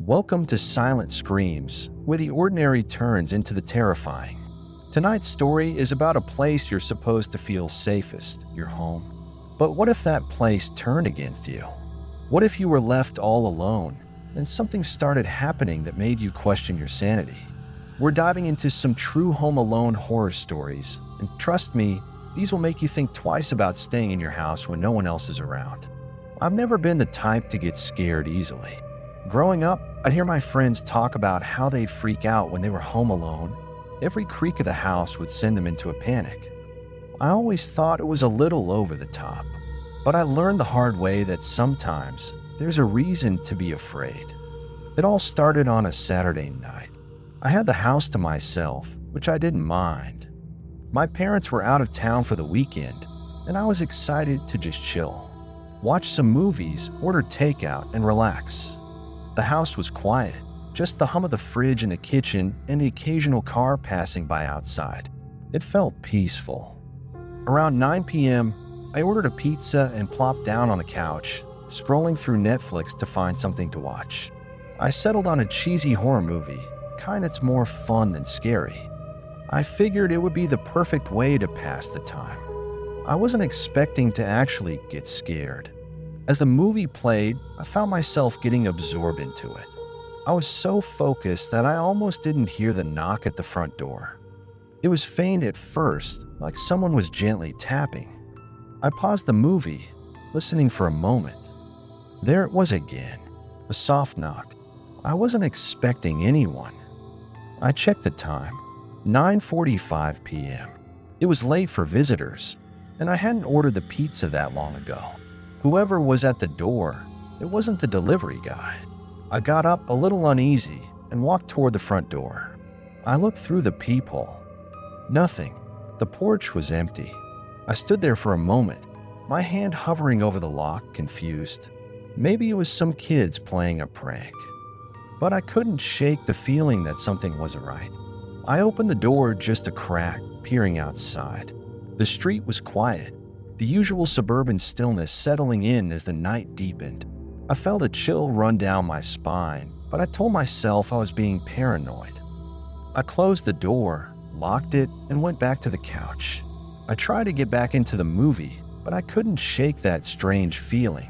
Welcome to Silent Screams, where the ordinary turns into the terrifying. Tonight's story is about a place you're supposed to feel safest, your home. But what if that place turned against you? What if you were left all alone and something started happening that made you question your sanity? We're diving into some true Home Alone horror stories, and trust me, these will make you think twice about staying in your house when no one else is around. I've never been the type to get scared easily. Growing up, I'd hear my friends talk about how they'd freak out when they were home alone. Every creak of the house would send them into a panic. I always thought it was a little over the top, but I learned the hard way that sometimes there's a reason to be afraid. It all started on a Saturday night. I had the house to myself, which I didn't mind. My parents were out of town for the weekend, and I was excited to just chill, watch some movies, order takeout, and relax. The house was quiet, just the hum of the fridge in the kitchen and the occasional car passing by outside. It felt peaceful. Around 9 p.m., I ordered a pizza and plopped down on the couch, scrolling through Netflix to find something to watch. I settled on a cheesy horror movie, kind that's more fun than scary. I figured it would be the perfect way to pass the time. I wasn't expecting to actually get scared. As the movie played, I found myself getting absorbed into it. I was so focused that I almost didn't hear the knock at the front door. It was faint at first, like someone was gently tapping. I paused the movie, listening for a moment. There it was again, a soft knock. I wasn't expecting anyone. I checked the time, 9:45 p.m. It was late for visitors, and I hadn't ordered the pizza that long ago. Whoever was at the door, it wasn't the delivery guy. I got up a little uneasy and walked toward the front door. I looked through the peephole. Nothing. The porch was empty. I stood there for a moment, my hand hovering over the lock, confused. Maybe it was some kids playing a prank. But I couldn't shake the feeling that something wasn't right. I opened the door just a crack, peering outside. The street was quiet, the usual suburban stillness settling in as the night deepened. I felt a chill run down my spine, but I told myself I was being paranoid. I closed the door, locked it, and went back to the couch. I tried to get back into the movie, but I couldn't shake that strange feeling.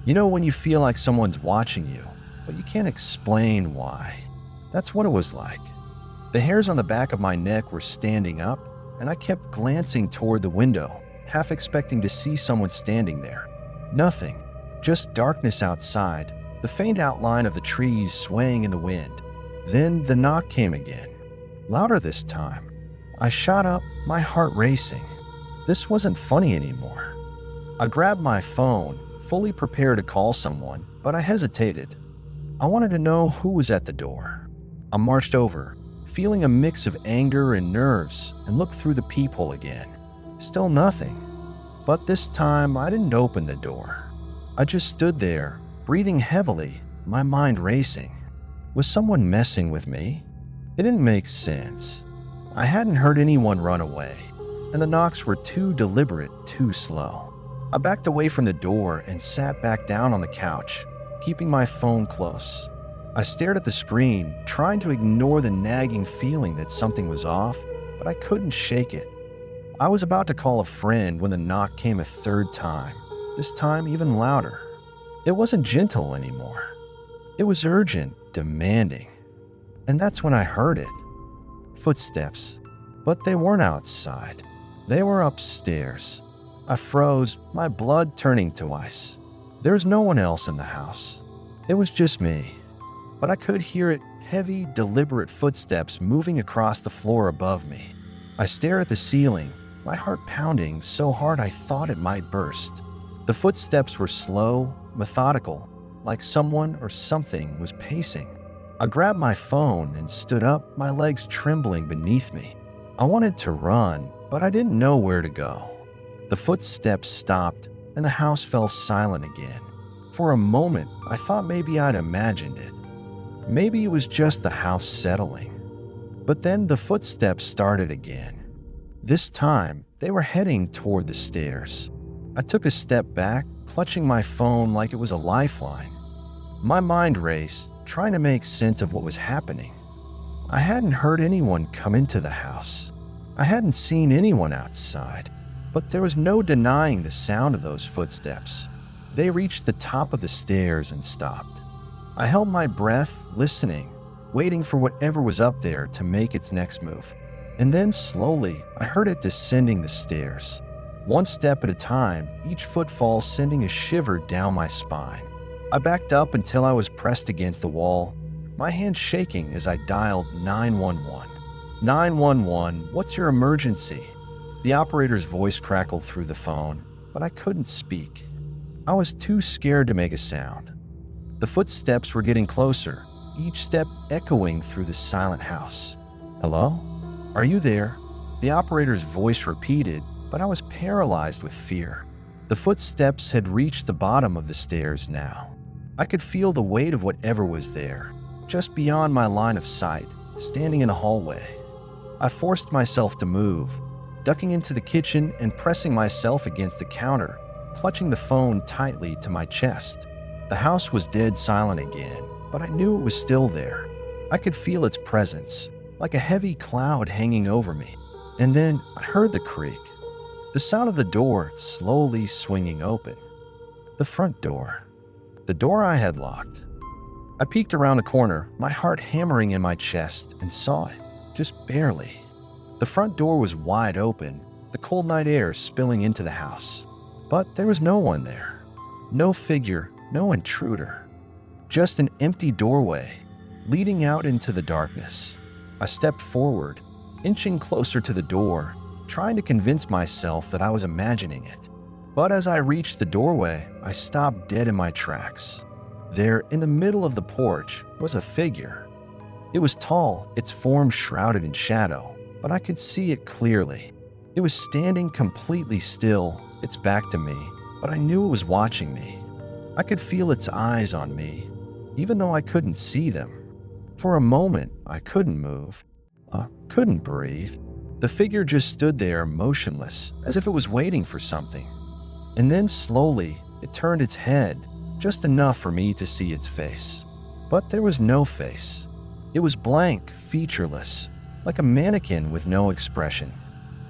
You know when you feel like someone's watching you, but you can't explain why. That's what it was like. The hairs on the back of my neck were standing up, and I kept glancing toward the window, half expecting to see someone standing there. Nothing, just darkness outside, the faint outline of the trees swaying in the wind. Then the knock came again, louder this time. I shot up, my heart racing. This wasn't funny anymore. I grabbed my phone, fully prepared to call someone, but I hesitated. I wanted to know who was at the door. I marched over, feeling a mix of anger and nerves, and looked through the peephole again. Still nothing. But this time, I didn't open the door. I just stood there, breathing heavily, my mind racing. Was someone messing with me? It didn't make sense. I hadn't heard anyone run away, and the knocks were too deliberate, too slow. I backed away from the door and sat back down on the couch, keeping my phone close. I stared at the screen, trying to ignore the nagging feeling that something was off, but I couldn't shake it. I was about to call a friend when the knock came a third time, this time even louder. It wasn't gentle anymore. It was urgent, demanding. And that's when I heard it. Footsteps. But they weren't outside. They were upstairs. I froze, my blood turning to ice. There was no one else in the house. It was just me. But I could hear it, heavy, deliberate footsteps moving across the floor above me. I stared at the ceiling, my heart pounding so hard I thought it might burst. The footsteps were slow, methodical, like someone or something was pacing. I grabbed my phone and stood up, my legs trembling beneath me. I wanted to run, but I didn't know where to go. The footsteps stopped, and the house fell silent again. For a moment, I thought maybe I'd imagined it. Maybe it was just the house settling. But then the footsteps started again. This time, they were heading toward the stairs. I took a step back, clutching my phone like it was a lifeline. My mind raced, trying to make sense of what was happening. I hadn't heard anyone come into the house. I hadn't seen anyone outside, but there was no denying the sound of those footsteps. They reached the top of the stairs and stopped. I held my breath, listening, waiting for whatever was up there to make its next move. And then slowly, I heard it descending the stairs. One step at a time, each footfall sending a shiver down my spine. I backed up until I was pressed against the wall, my hand shaking as I dialed 911. 911, what's your emergency? The operator's voice crackled through the phone, but I couldn't speak. I was too scared to make a sound. The footsteps were getting closer, each step echoing through the silent house. Hello? Are you there? The operator's voice repeated, but I was paralyzed with fear. The footsteps had reached the bottom of the stairs now. I could feel the weight of whatever was there, just beyond my line of sight, standing in a hallway. I forced myself to move, ducking into the kitchen and pressing myself against the counter, clutching the phone tightly to my chest. The house was dead silent again, but I knew it was still there. I could feel its presence, like a heavy cloud hanging over me. And then I heard the creak, the sound of the door slowly swinging open. The front door. The door I had locked. I peeked around the corner, my heart hammering in my chest, and saw it, just barely. The front door was wide open, the cold night air spilling into the house. But there was no one there. No figure, no intruder. Just an empty doorway, leading out into the darkness. I stepped forward, inching closer to the door, trying to convince myself that I was imagining it. But as I reached the doorway, I stopped dead in my tracks. There, in the middle of the porch, was a figure. It was tall, its form shrouded in shadow, but I could see it clearly. It was standing completely still, its back to me, but I knew it was watching me. I could feel its eyes on me, even though I couldn't see them. For a moment, I couldn't move. I couldn't breathe. The figure just stood there, motionless, as if it was waiting for something. And then slowly, it turned its head, just enough for me to see its face. But there was no face. It was blank, featureless, like a mannequin with no expression.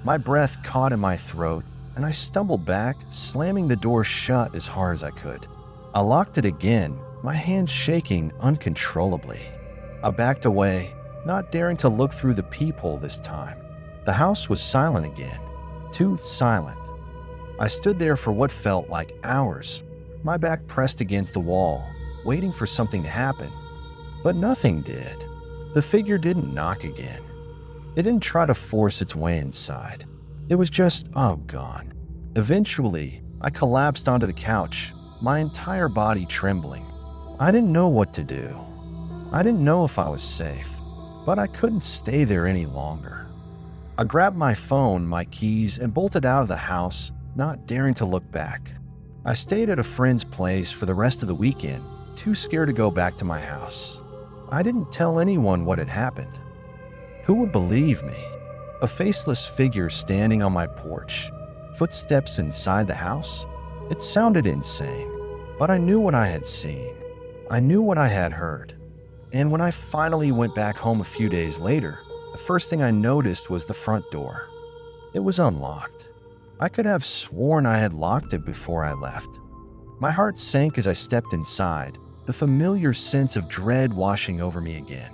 My breath caught in my throat, and I stumbled back, slamming the door shut as hard as I could. I locked it again, my hands shaking uncontrollably. I backed away, not daring to look through the peephole this time. The house was silent again, too silent. I stood there for what felt like hours, my back pressed against the wall, waiting for something to happen. But nothing did. The figure didn't knock again. It didn't try to force its way inside. It was just, gone. Eventually, I collapsed onto the couch, my entire body trembling. I didn't know what to do. I didn't know if I was safe, but I couldn't stay there any longer. I grabbed my phone, my keys, and bolted out of the house, not daring to look back. I stayed at a friend's place for the rest of the weekend, too scared to go back to my house. I didn't tell anyone what had happened. Who would believe me? A faceless figure standing on my porch, footsteps inside the house? It sounded insane, but I knew what I had seen. I knew what I had heard. And when I finally went back home a few days later, the first thing I noticed was the front door. It was unlocked. I could have sworn I had locked it before I left. My heart sank as I stepped inside, the familiar sense of dread washing over me again.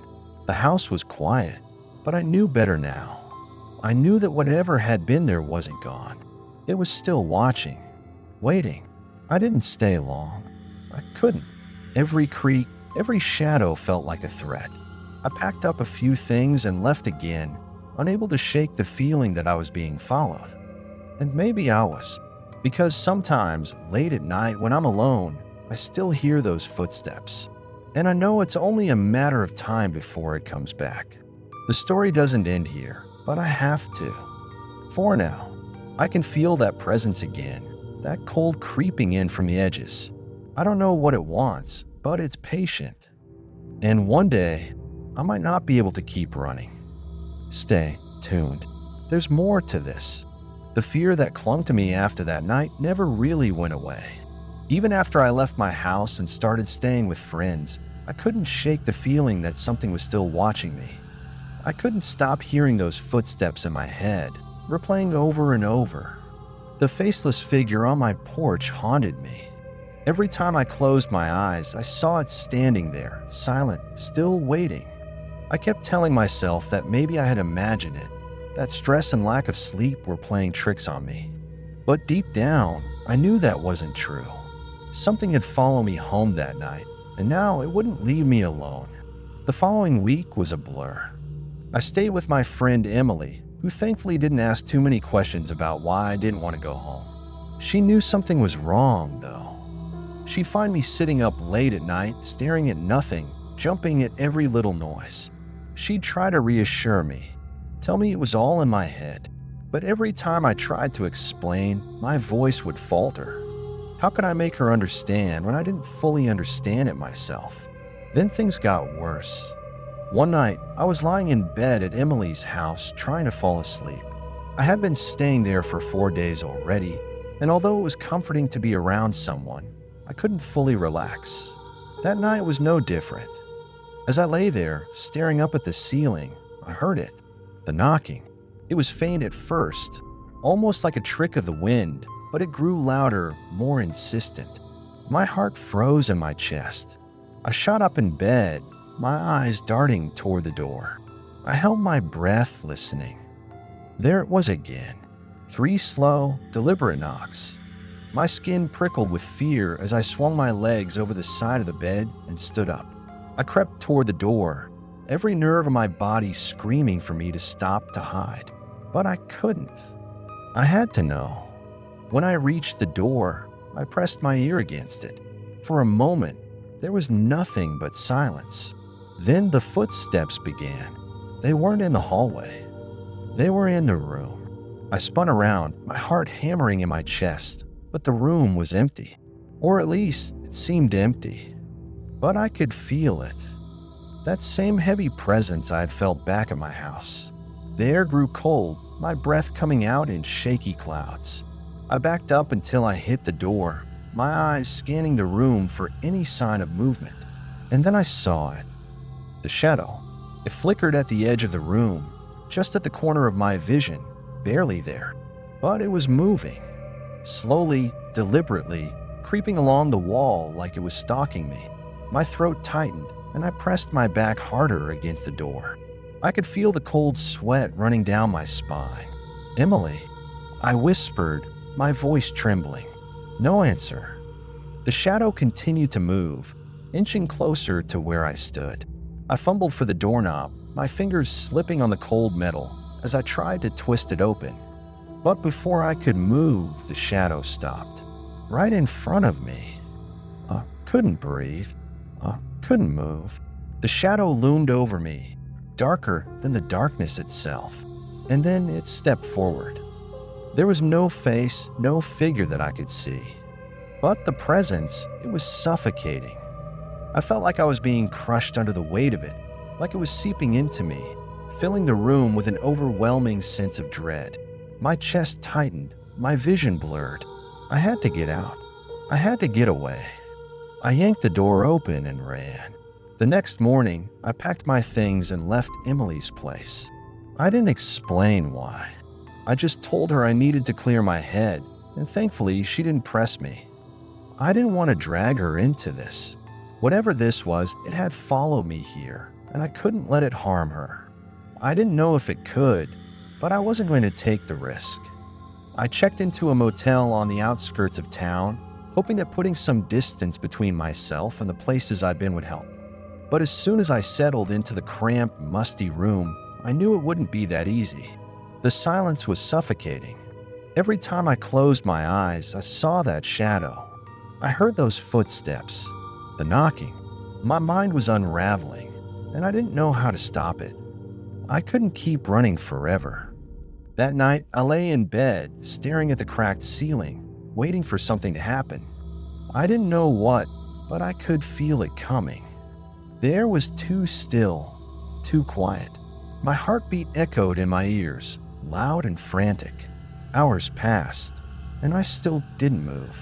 The house was quiet, but I knew better now. I knew that whatever had been there wasn't gone. It was still watching, waiting. I didn't stay long. I couldn't. Every creak, every shadow felt like a threat. I packed up a few things and left again, unable to shake the feeling that I was being followed. And maybe I was, because sometimes, late at night when I'm alone, I still hear those footsteps. And I know it's only a matter of time before it comes back. The story doesn't end here, but I have to. For now, I can feel that presence again, that cold creeping in from the edges. I don't know what it wants, but it's patient. And one day, I might not be able to keep running. Stay tuned. There's more to this. The fear that clung to me after that night never really went away. Even after I left my house and started staying with friends, I couldn't shake the feeling that something was still watching me. I couldn't stop hearing those footsteps in my head, replaying over and over. The faceless figure on my porch haunted me. Every time I closed my eyes, I saw it standing there, silent, still waiting. I kept telling myself that maybe I had imagined it, that stress and lack of sleep were playing tricks on me. But deep down, I knew that wasn't true. Something had followed me home that night, and now it wouldn't leave me alone. The following week was a blur. I stayed with my friend Emily, who thankfully didn't ask too many questions about why I didn't want to go home. She knew something was wrong, though. She'd find me sitting up late at night, staring at nothing, jumping at every little noise. She'd try to reassure me, tell me it was all in my head. But every time I tried to explain, my voice would falter. How could I make her understand when I didn't fully understand it myself? Then things got worse. One night, I was lying in bed at Emily's house trying to fall asleep. I had been staying there for 4 days already, and although it was comforting to be around someone, I couldn't fully relax. That night was no different. As I lay there, staring up at the ceiling, I heard it. The knocking. It was faint at first, almost like a trick of the wind, but it grew louder, more insistent. My heart froze in my chest. I shot up in bed, my eyes darting toward the door. I held my breath, listening. There it was again. 3 slow, deliberate knocks. My skin prickled with fear as I swung my legs over the side of the bed and stood up. I crept toward the door, every nerve in my body screaming for me to stop, to hide. But I couldn't. I had to know. When I reached the door, I pressed my ear against it. For a moment, there was nothing but silence. Then the footsteps began. They weren't in the hallway. They were in the room. I spun around, my heart hammering in my chest, but the room was empty. Or at least, it seemed empty. But I could feel it. That same heavy presence I had felt back at my house. The air grew cold, my breath coming out in shaky clouds. I backed up until I hit the door, my eyes scanning the room for any sign of movement. And then I saw it. The shadow. It flickered at the edge of the room, just at the corner of my vision, barely there. But it was moving. Slowly, deliberately, creeping along the wall like it was stalking me. My throat tightened, and I pressed my back harder against the door. I could feel the cold sweat running down my spine. "Emily," I whispered, my voice trembling. No answer. The shadow continued to move, inching closer to where I stood. I fumbled for the doorknob, my fingers slipping on the cold metal as I tried to twist it open. But before I could move, the shadow stopped. Right in front of me. I couldn't breathe. I couldn't move. The shadow loomed over me, darker than the darkness itself. And then it stepped forward. There was no face, no figure that I could see. But the presence, it was suffocating. I felt like I was being crushed under the weight of it, like it was seeping into me, filling the room with an overwhelming sense of dread. My chest tightened, my vision blurred. I had to get out. I had to get away. I yanked the door open and ran. The next morning, I packed my things and left Emily's place. I didn't explain why. I just told her I needed to clear my head, and thankfully she didn't press me. I didn't want to drag her into this. Whatever this was, it had followed me here, and I couldn't let it harm her. I didn't know if it could, but I wasn't going to take the risk. I checked into a motel on the outskirts of town, hoping that putting some distance between myself and the places I'd been would help. But as soon as I settled into the cramped, musty room, I knew it wouldn't be that easy. The silence was suffocating. Every time I closed my eyes, I saw that shadow. I heard those footsteps, the knocking. My mind was unraveling, and I didn't know how to stop it. I couldn't keep running forever. That night, I lay in bed, staring at the cracked ceiling, waiting for something to happen. I didn't know what, but I could feel it coming. The air was too still, too quiet. My heartbeat echoed in my ears, loud and frantic. Hours passed, and I still didn't move.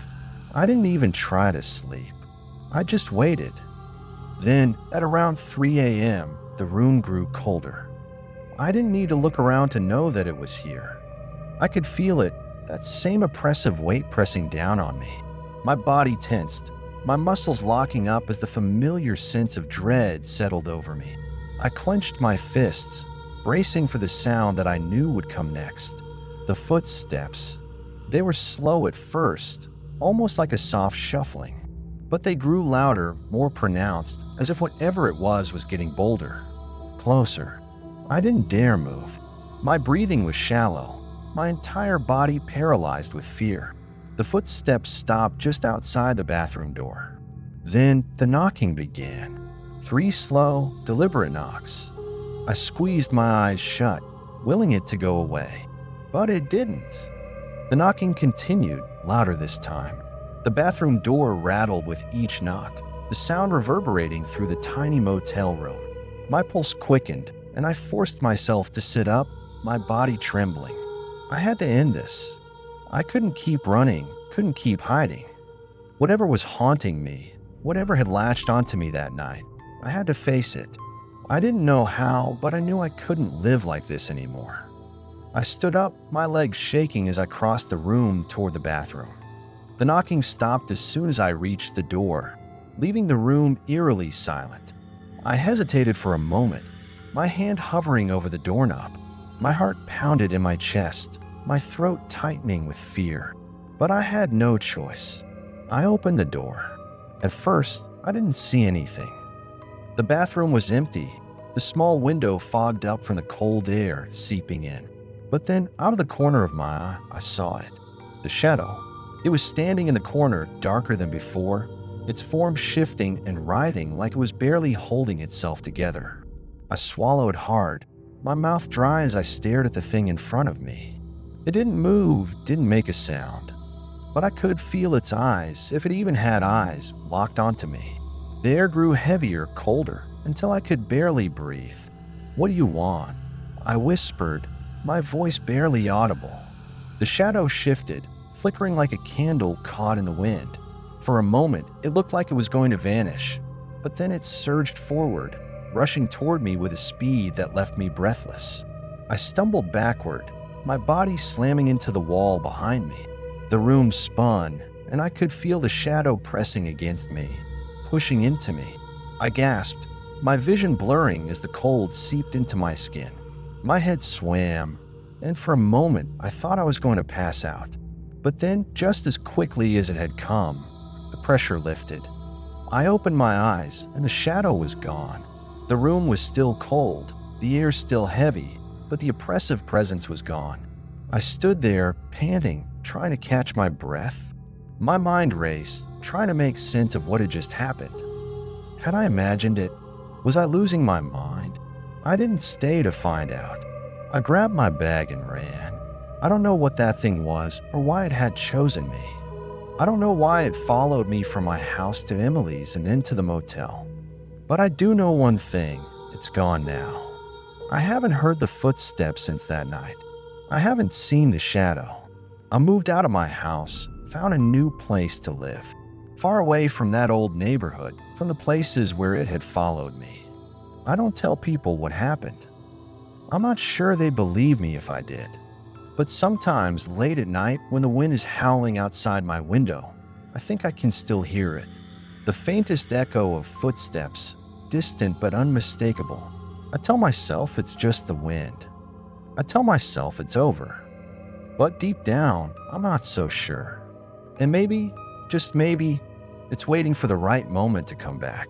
I didn't even try to sleep. I just waited. Then, at around 3 a.m., the room grew colder. I didn't need to look around to know that it was here. I could feel it, that same oppressive weight pressing down on me. My body tensed, my muscles locking up as the familiar sense of dread settled over me. I clenched my fists, bracing for the sound that I knew would come next. The footsteps. They were slow at first, almost like a soft shuffling. But they grew louder, more pronounced, as if whatever it was getting bolder. Closer. I didn't dare move. My breathing was shallow, my entire body paralyzed with fear. The footsteps stopped just outside the bathroom door. Then the knocking began. 3 slow, deliberate knocks. I squeezed my eyes shut, willing it to go away. But it didn't. The knocking continued, louder this time. The bathroom door rattled with each knock, the sound reverberating through the tiny motel room. My pulse quickened, and I forced myself to sit up, my body trembling. I had to end this. I couldn't keep running, couldn't keep hiding. Whatever was haunting me, whatever had latched onto me that night, I had to face it. I didn't know how, but I knew I couldn't live like this anymore. I stood up, my legs shaking as I crossed the room toward the bathroom. The knocking stopped as soon as I reached the door, leaving the room eerily silent. I hesitated for a moment, my hand hovering over the doorknob. My heart pounded in my chest, my throat tightening with fear. But I had no choice. I opened the door. At first, I didn't see anything. The bathroom was empty, the small window fogged up from the cold air seeping in. But then, out of the corner of my eye, I saw it. The shadow. It was standing in the corner, darker than before, its form shifting and writhing like it was barely holding itself together. I swallowed hard, my mouth dry as I stared at the thing in front of me. It didn't move, didn't make a sound, but I could feel its eyes, if it even had eyes, locked onto me. The air grew heavier, colder, until I could barely breathe. "What do you want?" I whispered, my voice barely audible. The shadow shifted, flickering like a candle caught in the wind. For a moment, it looked like it was going to vanish, but then it surged forward, rushing toward me with a speed that left me breathless. I stumbled backward, my body slamming into the wall behind me. The room spun, and I could feel the shadow pressing against me, pushing into me. I gasped, my vision blurring as the cold seeped into my skin. My head swam, and for a moment I thought I was going to pass out. But then, just as quickly as it had come, the pressure lifted. I opened my eyes, and the shadow was gone. The room was still cold, the air still heavy, but the oppressive presence was gone. I stood there, panting, trying to catch my breath. My mind raced, trying to make sense of what had just happened. Had I imagined it? Was I losing my mind? I didn't stay to find out. I grabbed my bag and ran. I don't know what that thing was or why it had chosen me. I don't know why it followed me from my house to Emily's and then to the motel. But I do know one thing, it's gone now. I haven't heard the footsteps since that night. I haven't seen the shadow. I moved out of my house, found a new place to live, far away from that old neighborhood, from the places where it had followed me. I don't tell people what happened. I'm not sure they'd believe me if I did. But sometimes, late at night, when the wind is howling outside my window, I think I can still hear it. The faintest echo of footsteps, distant but unmistakable. I tell myself it's just the wind. I tell myself it's over. But deep down, I'm not so sure. And maybe, just maybe, it's waiting for the right moment to come back.